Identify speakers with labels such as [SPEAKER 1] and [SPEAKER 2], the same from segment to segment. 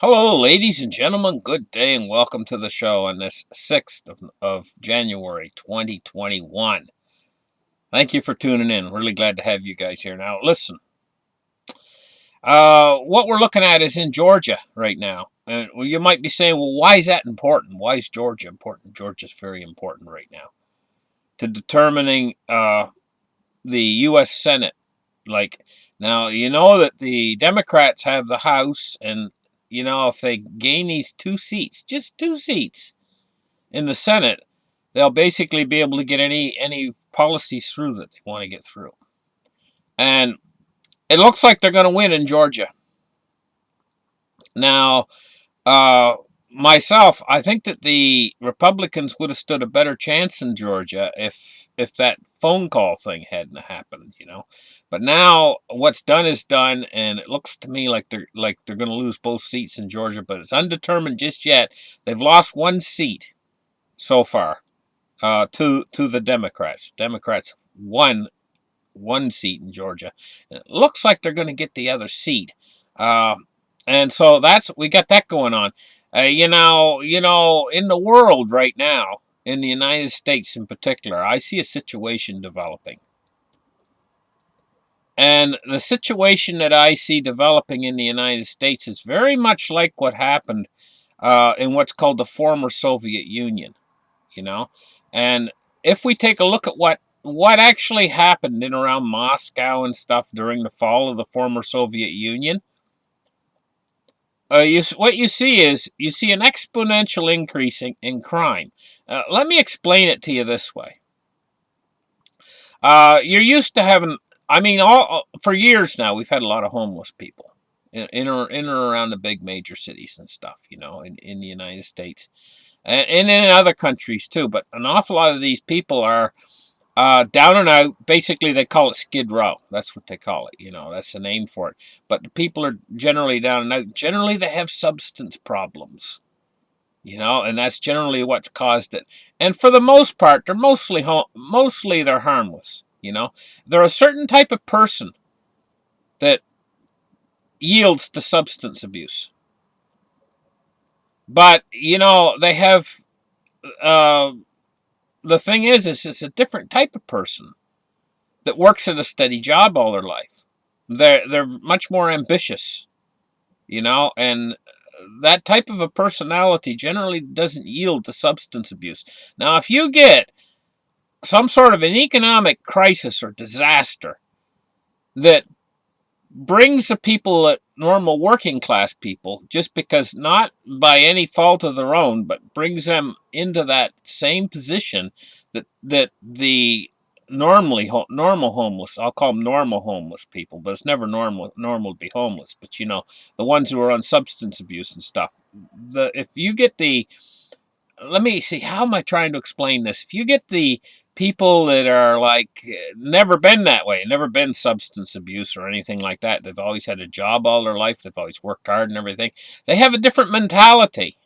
[SPEAKER 1] Hello, ladies and gentlemen. Good day and welcome to the show on this 6th of January 2021. Thank you for tuning in. Really glad to have you guys here. Now, listen, what we're looking at is in Georgia right now. And you might be saying, well, why is that important? Why is Georgia important? Georgia's very important right now to determining the U.S. Senate. Like, now, you know that the Democrats have the House, and, if they gain these two seats, just two seats in the Senate, they'll basically be able to get any policies through that they want to get through. And it looks like they're going to win in Georgia. Now, uh, myself, I think that the Republicans would have stood a better chance in Georgia if that phone call thing hadn't happened. But now what's done is done, and it looks to me like they're going to lose both seats in Georgia, but it's undetermined just yet. They've lost one seat so far to the Democrats. Democrats won one seat in Georgia. And it looks like they're going to get the other seat. And so we got that going on. In the world right now, in the United States in particular, I see a situation developing. And the situation that I see developing in the United States is very much like what happened in what's called the former Soviet Union. And if we take a look at what actually happened in around Moscow and stuff during the fall of the former Soviet Union, what you see is an exponential increase in crime. Let me explain it to you this way. You're used to having, for years now, we've had a lot of homeless people in and around the big major cities and stuff, in the United States. And in other countries too, but an awful lot of these people are down and out. Basically, they call it Skid Row. That's what they call it. That's the name for it. But the people are generally down and out. Generally, they have substance problems. And that's generally what's caused it. And for the most part, they're mostly they're harmless. They're a certain type of person that yields to substance abuse. But they have. The thing is it's a different type of person that works at a steady job all their life. They're much more ambitious, and that type of a personality generally doesn't yield to substance abuse. Now, if you get some sort of an economic crisis or disaster that brings the people at normal working class people, just because not by any fault of their own, but brings them into that same position that the normal homeless, I'll call them normal homeless people, but it's never normal to be homeless. But the ones who are on substance abuse and stuff. If you get the Let me see, how am I trying to explain this? If you get the people that are like never been that way, never been substance abuse or anything like that, they've always had a job all their life, they've always worked hard and everything, they have a different mentality.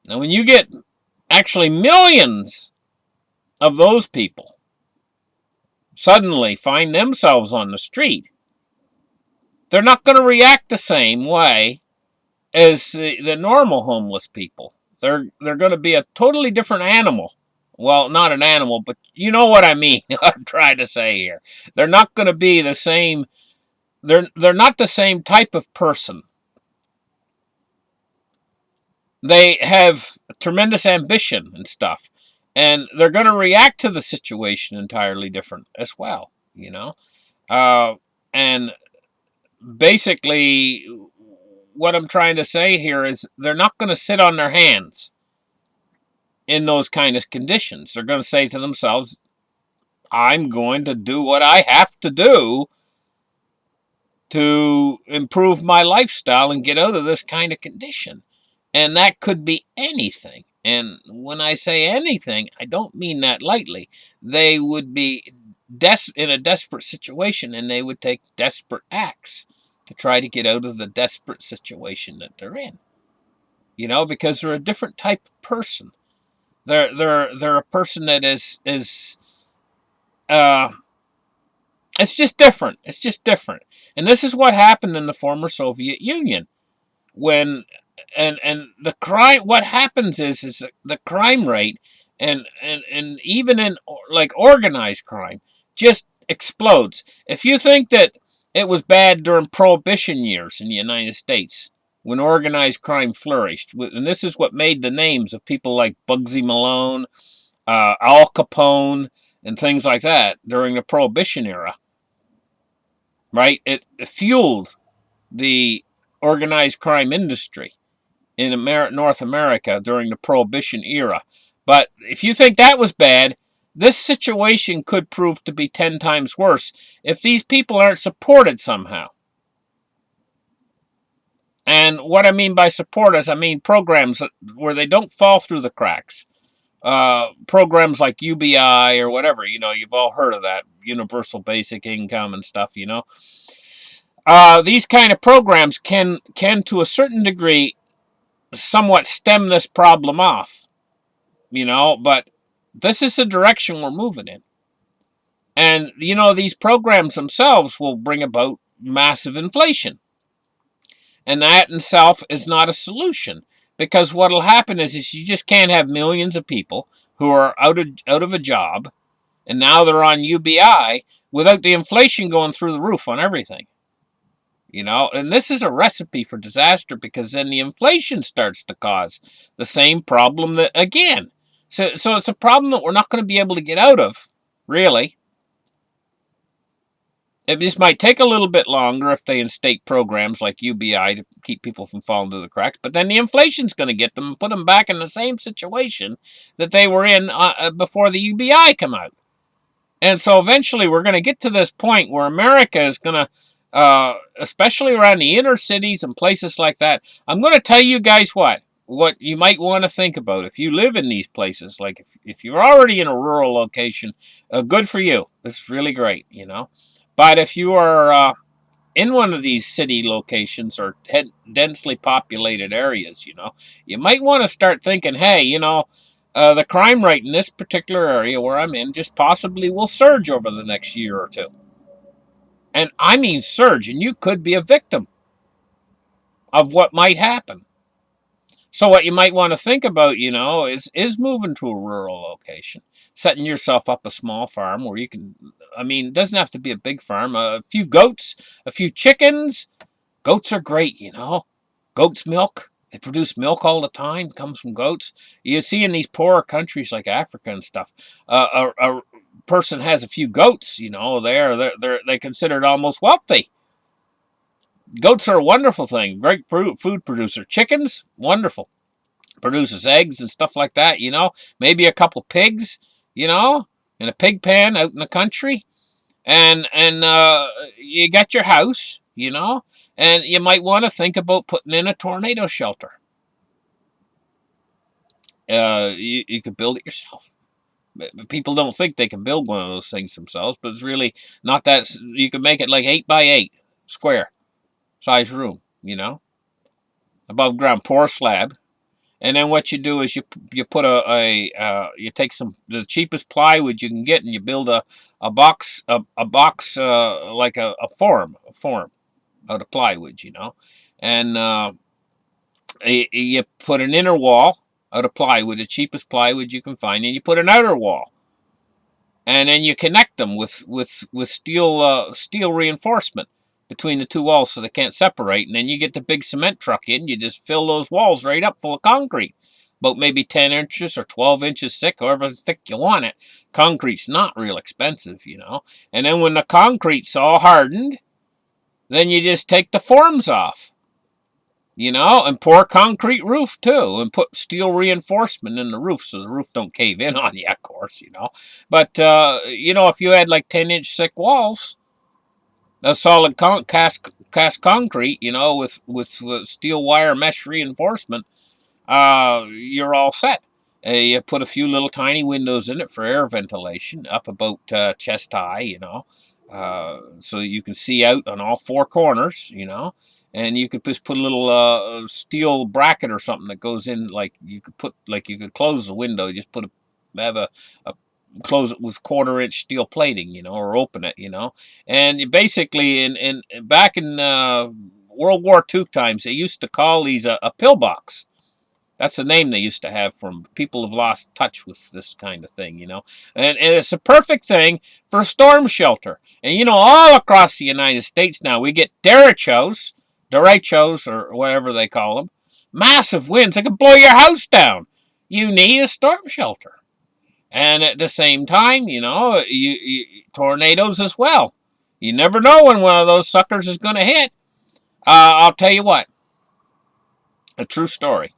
[SPEAKER 1] Now, when you get actually millions of those people suddenly find themselves on the street, they're not going to react the same way as the normal homeless people. They're going to be a totally different animal. Well, not an animal, but you know what I mean. I'm trying to say here. They're not going to be the same. They're not the same type of person. They have tremendous ambition and stuff, and they're going to react to the situation entirely different as well. And basically, what I'm trying to say here is they're not going to sit on their hands in those kind of conditions. They're going to say to themselves, I'm going to do what I have to do to improve my lifestyle and get out of this kind of condition. And that could be anything. And when I say anything, I don't mean that lightly. They would be in a desperate situation, and they would take desperate acts to try to get out of the desperate situation that they're in. Because they're a different type of person. They're a person that is it's just different. It's just different. And this is what happened in the former Soviet Union. when and the crime, what happens is the crime rate, and even in like organized crime, just explodes. If you think that it was bad during prohibition years in the United States when organized crime flourished, and this is what made the names of people like Bugsy Malone, Al Capone, and things like that during the prohibition era, right? It fueled the organized crime industry in North America during the Prohibition era. But if you think that was bad, this situation could prove to be 10 times worse if these people aren't supported somehow. And what I mean by support is I mean programs where they don't fall through the cracks. Programs like UBI or whatever, you've all heard of that, Universal Basic Income and stuff, these kind of programs can to a certain degree somewhat stem this problem off, but this is the direction we're moving in. And, these programs themselves will bring about massive inflation. And that in itself is not a solution. Because what will happen is you just can't have millions of people who are out of a job, and now they're on UBI without the inflation going through the roof on everything. And this is a recipe for disaster, because then the inflation starts to cause the same problem that again. So it's a problem that we're not going to be able to get out of, really. It just might take a little bit longer if they instate programs like UBI to keep people from falling through the cracks, but then the inflation's going to get them and put them back in the same situation that they were in before the UBI come out. And so eventually we're going to get to this point where America is going to, especially around the inner cities and places like that. I'm going to tell you guys what you might want to think about if you live in these places. Like if you're already in a rural location, good for you. This is really great, But if you are in one of these city locations or densely populated areas, you might want to start thinking, hey, the crime rate in this particular area where I'm in just possibly will surge over the next year or two. And I mean surge, and you could be a victim of what might happen. So what you might want to think about, is moving to a rural location, setting yourself up a small farm where you can, it doesn't have to be a big farm, a few goats, a few chickens. Goats are great, Goat's milk. They produce milk all the time, comes from goats. You see in these poorer countries like Africa and stuff, a person has a few goats, they're considered almost wealthy. Goats are a wonderful thing, great food producer. Chickens, wonderful. Produces eggs and stuff like that, Maybe a couple pigs, in a pig pen out in the country. And you got your house, and you might want to think about putting in a tornado shelter. You could build it yourself. But people don't think they can build one of those things themselves, but it's really not that. You can make it like 8x8 square size room, above ground, pour slab. And then what you do is you put you take the cheapest plywood you can get, and you build a box like a form out of plywood, and you put an inner wall out of plywood, the cheapest plywood you can find, and you put an outer wall, and then you connect them with steel reinforcement between the two walls so they can't separate. And then you get the big cement truck in, you just fill those walls right up full of concrete, about maybe 10 inches or 12 inches thick, however thick you want it. Concrete's not real expensive, And then when the concrete's all hardened, then you just take the forms off, and pour concrete roof too, and put steel reinforcement in the roof so the roof don't cave in on you, of course, But, if you had like 10-inch thick walls, a solid cast concrete, with steel wire mesh reinforcement, you're all set. You put a few little tiny windows in it for air ventilation up about chest high, so you can see out on all four corners, and you could just put a little steel bracket or something that goes in, like you could close the window, just have a close it with 1/4-inch steel plating, or open it, and you basically back in World War II times, they used to call these a pillbox. That's the name they used to have for them. People have lost touch with this kind of thing, you know. And it's a perfect thing for a storm shelter. And, you know, all across the United States now, we get derechos, or whatever they call them. Massive winds that could blow your house down. You need a storm shelter. And at the same time, you know, tornadoes as well. You never know when one of those suckers is going to hit. I'll tell you what, a true story.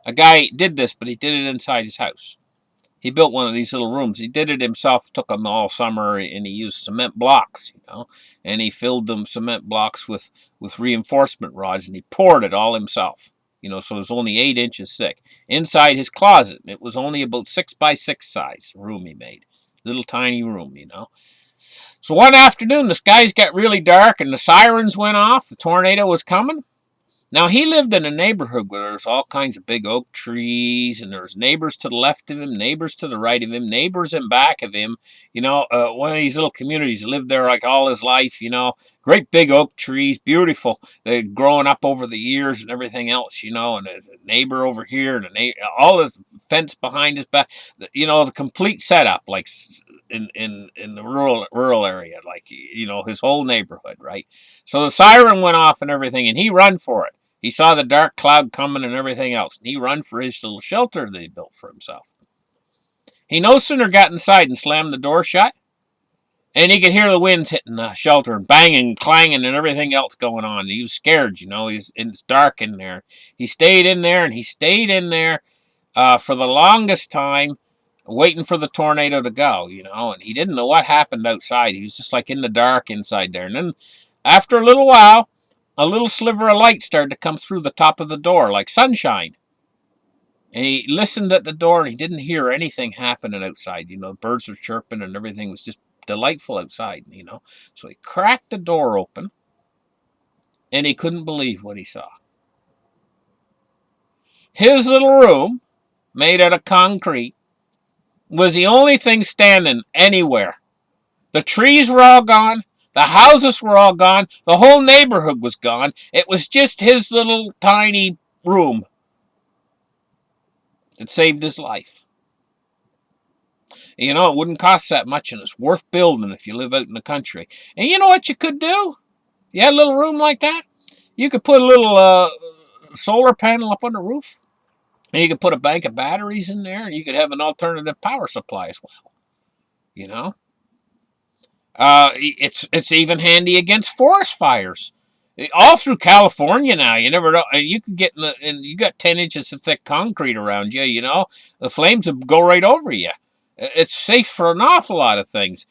[SPEAKER 1] A guy did this, but he did it inside his house. He built one of these little rooms. He did it himself, took them all summer, and he used cement blocks, you know, and he filled them cement blocks with reinforcement rods, and he poured it all himself, you know, so it was only 8 inches thick. Inside his closet, it was only about 6 by 6 size room he made. Little tiny room, you know. So one afternoon, the skies got really dark, and the sirens went off. The tornado was coming. Now, he lived in a neighborhood where there's all kinds of big oak trees, and there's neighbors to the left of him, neighbors to the right of him, neighbors in back of him. You know, one of these little communities, lived there like all his life, you know. Great big oak trees, beautiful. They're growing up over the years and everything else, you know, and there's a neighbor over here, and all his fence behind his back. You know, the complete setup, like in the rural area, like, you know, his whole neighborhood, right? So the siren went off and everything, and he run for it. He saw the dark cloud coming and everything else, and he run for his little shelter that he built for himself. He no sooner got inside and slammed the door shut, and he could hear the winds hitting the shelter and banging, clanging, and everything else going on. He was scared, you know. It's dark in there. He stayed in there, and he stayed in there for the longest time, waiting for the tornado to go, you know. And he didn't know what happened outside. He was just like in the dark inside there. And then after a little while, a little sliver of light started to come through the top of the door, like sunshine. And he listened at the door, and he didn't hear anything happening outside. You know, birds were chirping, and everything was just delightful outside, you know. So he cracked the door open, and he couldn't believe what he saw. His little room, made out of concrete, was the only thing standing anywhere. The trees were all gone. The houses were all gone. The whole neighborhood was gone. It was just his little tiny room that saved his life. You know, it wouldn't cost that much, and it's worth building if you live out in the country. And you know what you could do? You had a little room like that? You could put a little solar panel up on the roof. And you could put a bank of batteries in there, and you could have an alternative power supply as well. You know? It's even handy against forest fires. All through California now, you never know. You could get and you got 10 inches of thick concrete around you, you know. The flames would go right over you. It's safe for an awful lot of things.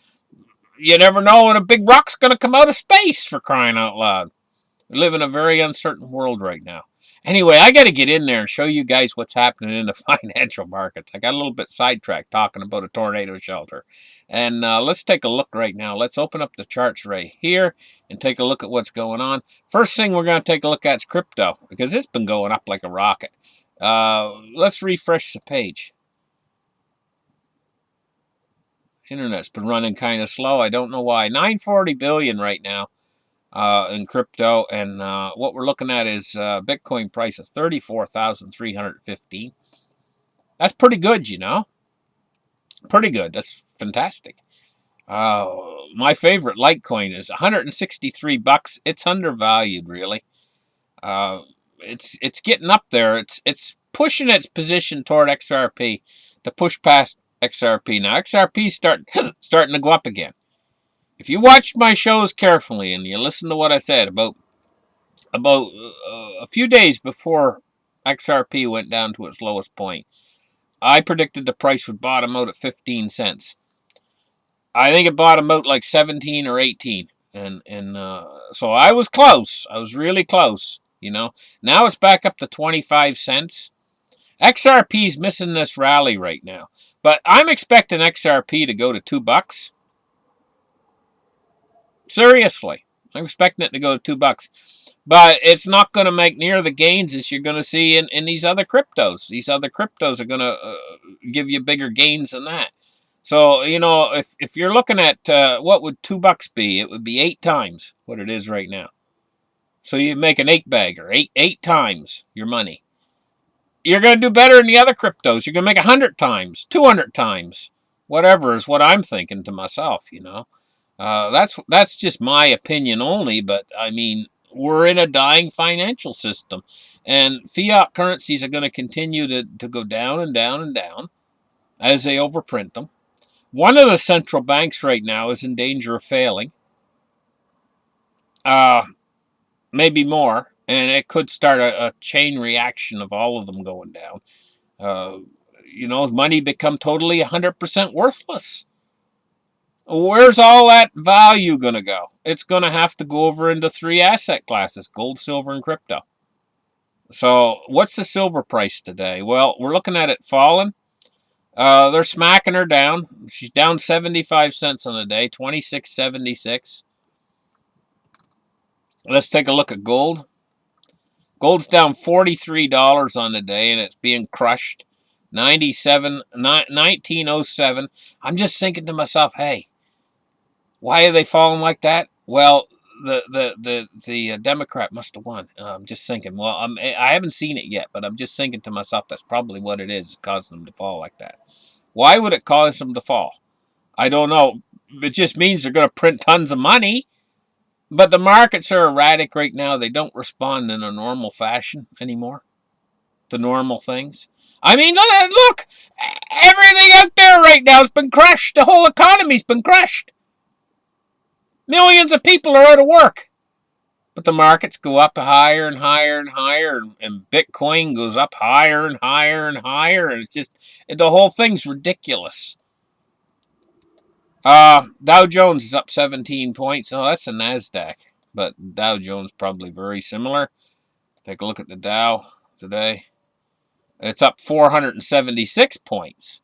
[SPEAKER 1] You never know when a big rock's going to come out of space, for crying out loud. We live in a very uncertain world right now. Anyway, I got to get in there and show you guys what's happening in the financial markets. I got a little bit sidetracked talking about a tornado shelter. And let's take a look right now. Let's open up the charts right here and take a look at what's going on. First thing we're going to take a look at is crypto, because it's been going up like a rocket. Let's refresh the page. Internet's been running kind of slow. I don't know why. 940 billion right now. In crypto, and what we're looking at is Bitcoin price of 34,315. That's pretty good, you know. Pretty good. That's fantastic. My favorite Litecoin is 163 bucks. It's undervalued, really. It's getting up there. It's pushing its position toward XRP to push past XRP. Now XRP's starting to go up again. If you watch my shows carefully and you listen to what I said about a few days before XRP went down to its lowest point, I predicted the price would bottom out at 15 cents. I think it bottomed out like 17 or 18. And so I was close. I was really close, you know. Now it's back up to 25 cents. XRP's missing this rally right now. But I'm expecting XRP to go to $2. Seriously, I'm expecting it to go to $2, but it's not going to make near the gains as you're going to see in these other cryptos. These other cryptos are going to give you bigger gains than that. So, you know, if you're looking at what would $2 be, it would be 8 times what it is right now. So you make an 8-bagger, eight times your money. You're going to do better in the other cryptos. You're going to make 100 times, 200 times, whatever is what I'm thinking to myself, you know. That's just my opinion only, but I mean, we're in a dying financial system, and fiat currencies are going to continue to go down and down and down as they overprint them. One of the central banks right now is in danger of failing. Maybe more, and it could start a chain reaction of all of them going down. Uh, money become totally 100% worthless. Where's all that value going to go? It's going to have to go over into 3 asset classes: gold, silver, and crypto. So what's the silver price today? Well, we're looking at it falling. They're smacking her down. She's down 75 cents on the day, 26.76. Let's take a look at gold. Gold's down $43 on the day, and it's being crushed. 1907. I'm just thinking to myself, hey, why are they falling like that? Well, the Democrat must have won. I'm just thinking. Well, I haven't seen it yet, but I'm just thinking to myself that's probably what it is causing them to fall like that. Why would it cause them to fall? I don't know. It just means they're going to print tons of money. But the markets are erratic right now. They don't respond in a normal fashion anymore to normal things. I mean, look, everything out there right now has been crushed. The whole economy's been crushed. Millions of people are out of work. But the markets go up higher and higher and higher, and Bitcoin goes up higher and higher and higher, and it's just, the whole thing's ridiculous. Dow Jones is up 17 points. Oh, that's a NASDAQ, but Dow Jones probably very similar. Take a look at the Dow today. It's up 476 points.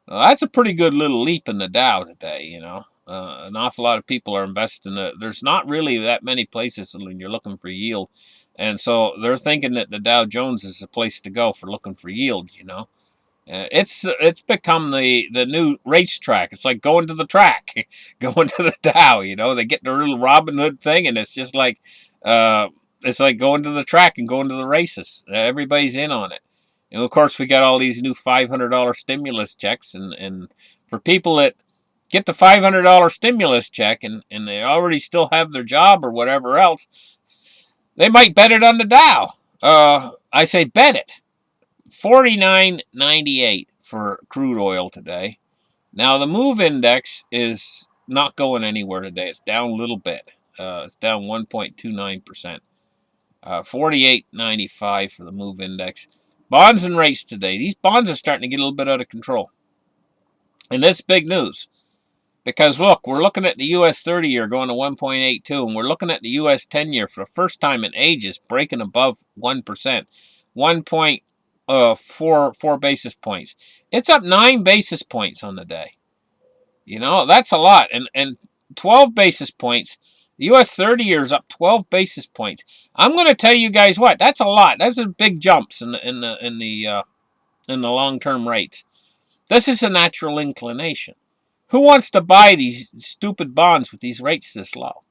[SPEAKER 1] Well, that's a pretty good little leap in the Dow today, you know. An awful lot of people are investing. There's not really that many places when you're looking for yield. And so they're thinking that the Dow Jones is the place to go for looking for yield, you know. It's become the new racetrack. It's like going to the track, going to the Dow, you know. They get the little Robin Hood thing, and it's just like, it's like going to the track and going to the races. Everybody's in on it. And of course, we got all these new $500 stimulus checks, and for people that get the $500 stimulus check and they already still have their job or whatever else, they might bet it on the Dow. I say bet it. 49.98 for crude oil today. Now the move index is not going anywhere today. It's down a little bit. It's down 1.29%. 48.95 for the move index. Bonds and rates today. These bonds are starting to get a little bit out of control. And this is big news. Because look, we're looking at the U.S. 30-year going to 1.82, and we're looking at the U.S. 10-year for the first time in ages breaking above 1%. 1.44 basis points. It's up 9 basis points on the day. You know, that's a lot. And 12 basis points. The U.S. 30-year is up 12 basis points. I'm going to tell you guys what. That's a lot. That's a big jumps in the long-term rates. This is a natural inclination. Who wants to buy these stupid bonds with these rates this low?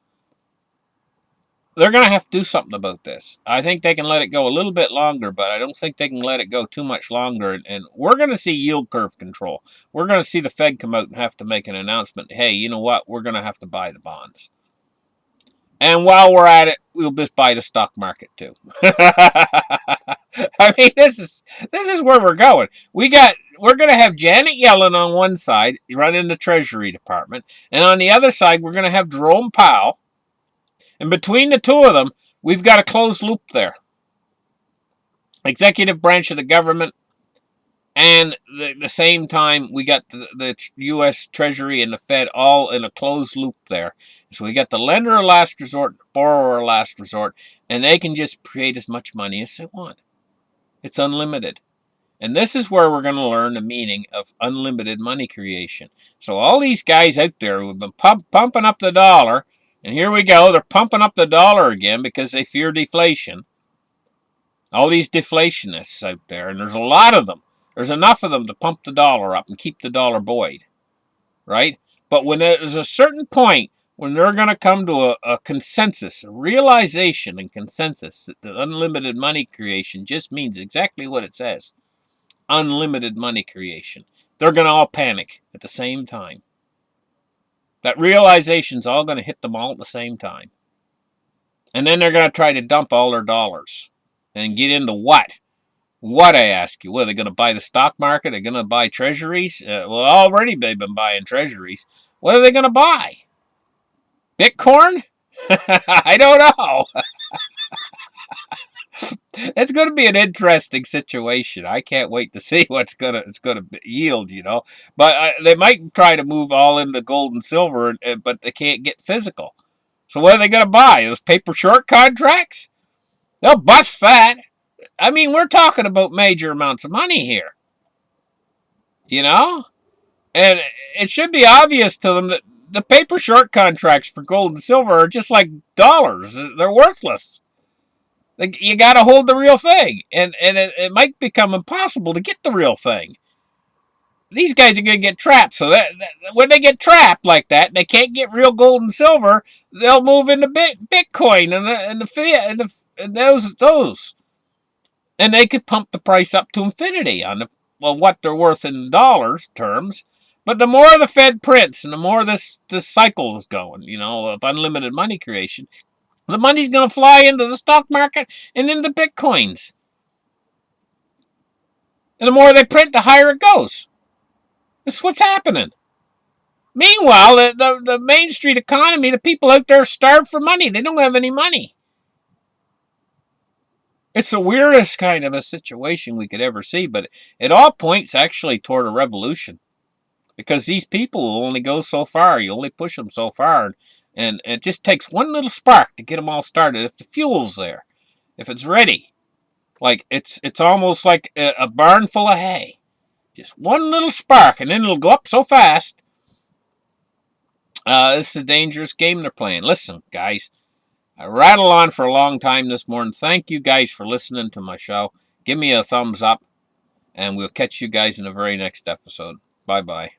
[SPEAKER 1] They're going to have to do something about this. I think they can let it go a little bit longer, but I don't think they can let it go too much longer. And we're going to see yield curve control. We're going to see the Fed come out and have to make an announcement. Hey, you know what? We're going to have to buy the bonds. And while we're at it, we'll just buy the stock market too. I mean, this is where we're going. We're going to have Janet Yellen on one side running the Treasury Department, and on the other side, we're going to have Jerome Powell. And between the two of them, we've got a closed loop there. Executive branch of the government, and at the same time, we got the U.S. Treasury and the Fed all in a closed loop there. So we got the lender of last resort, borrower of last resort, and they can just create as much money as they want. It's unlimited. And this is where we're going to learn the meaning of unlimited money creation. So all these guys out there who have been pumping up the dollar, and here we go, they're pumping up the dollar again because they fear deflation. All these deflationists out there, and there's a lot of them. There's enough of them to pump the dollar up and keep the dollar buoyed, right? But when there's a certain point when they're going to come to a consensus, a realization and consensus that unlimited money creation just means exactly what it says. Unlimited money creation. They're going to all panic at the same time. That realization's all going to hit them all at the same time. And then they're going to try to dump all their dollars. And get into what? What, I ask you? What, are they going to buy the stock market? Are they going to buy treasuries? Well, already they've been buying treasuries. What are they going to buy? Bitcoin? I don't know. It's going to be an interesting situation. I can't wait to see what's it's gonna yield, you know. But they might try to move all into gold and silver, but they can't get physical. So what are they going to buy? Those paper short contracts? They'll bust that. I mean, we're talking about major amounts of money here, you know? And it should be obvious to them that the paper short contracts for gold and silver are just like dollars. They're worthless. You got to hold the real thing. And it might become impossible to get the real thing. These guys are going to get trapped. So that when they get trapped like that, and they can't get real gold and silver, they'll move into Bitcoin and the Fiat and those. And they could pump the price up to infinity on what they're worth in dollars terms. But the more the Fed prints and the more this cycle is going, you know, of unlimited money creation, the money's going to fly into the stock market and into Bitcoins. And the more they print, the higher it goes. That's what's happening. Meanwhile, the Main Street economy, the people out there are starved for money. They don't have any money. It's the weirdest kind of a situation we could ever see, but it all points actually toward a revolution. Because these people will only go so far. You only push them so far. And it just takes one little spark to get them all started. If the fuel's there, if it's ready, like it's almost like a barn full of hay. Just one little spark, and then it'll go up so fast. This is a dangerous game they're playing. Listen, guys, I rattled on for a long time this morning. Thank you guys for listening to my show. Give me a thumbs up, and we'll catch you guys in the very next episode. Bye-bye.